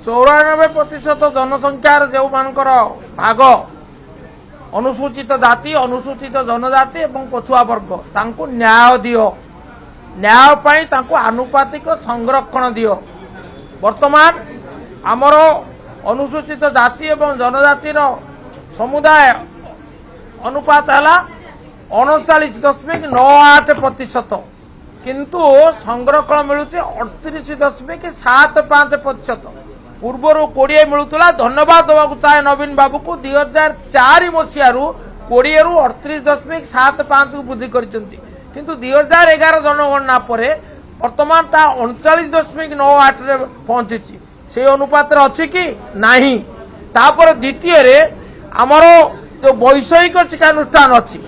94% जनसंख्यार जो मानकर भाग अनुसूचित जाति अनुसूचित जनजाति एवं पछुआ वर्ग तांको न्याय दियो न्याय पाई तांको आनुपातिक संरक्षण दियो। वर्तमान आमर अनुसूचित जाति एवं जनजातिर समुदाय अनुपात है 39.98% किंतु संरक्षण मिलूँ 38.75%। पूर्वर 20 मिलूला। धन्यवाद देवा चाहे नवीन बाबू को 2004 मसीह 20 रु 38.75 को वृद्धि किंतु 2011 जनगणना पर वर्तमान 39.98 रे पहुंची से अनुपात अच्छी कि नहीं। तापर द्वितीय रे आमर जो वैषयिक शिक्षानुष्ठान अच्छी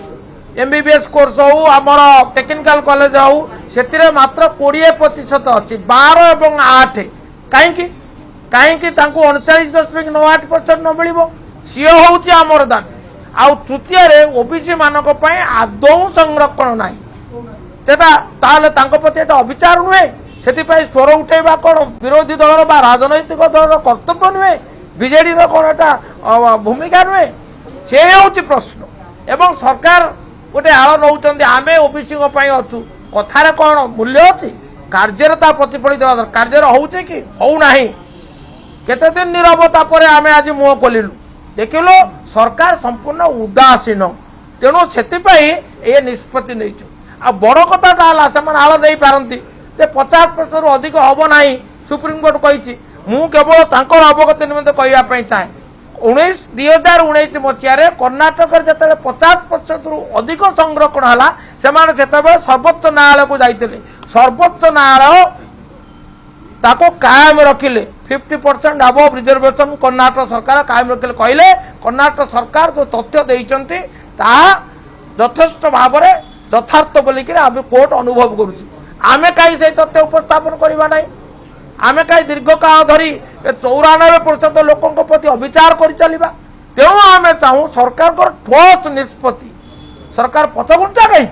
एमबीबीएस कोर्स हो आमर टेक्निकल कॉलेज हो से मात्र 20% अच्छी 12 और 8 कहीं 39.98% न मिल सी हूँ आमर दाबी। आउ तृतीय रे ओबीसी मानक आदौ संरक्षण ना प्रति अविचार नुहे से स्वर उठेबा कौन विरोधी दल राजनैतिक दल कर्तव्य नुहे बीजेडी कौन एटा भूमिका नुहे से हूँ प्रश्न। एवं सरकार गोटे आड़ नौ आम ओबीसी अच्छु कथार कौन मूल्य अच्छी कार्य प्रतिफलित देवा कार्य होचे कि होना केते दिन नीरवता पर आम आज मुह खोलु देखिलु सरकार संपूर्ण उदासीन तेणु से निष्पत्ति नहीं। आ बड़ कथा से आड़ नहीं पारती से 50% अधिक हम ना सुप्रीमकोर्ट कही मु केवल अवगति निमित्त कहवाई चाहे 2019 मसीह कर्णाटक जो 50% रु अधिक संरक्षण है से सर्वोच्च न्यायालय को जाते सर्वोच्च न्यायालय ताको कायम रखिले 50% अबव रिजर्वेशन कर्णाटक सरकार कायम रखिले कहले कर्णाटक सरकार जो तथ्य देइचंती ताहा यथेष्ट भाव में यथार्थ बोलिक आम कोर्ट अनुभव करुँ आमे कहीं से तथ्य उपस्थापन करवा ना आमे कहीं दीर्घ काल धरी 94% लोकों प्रति अविचार कर चलिबा। तेणु आमे चाहूँ सरकार ठोस निष्पत्ति सरकार पछघुंचा कहीं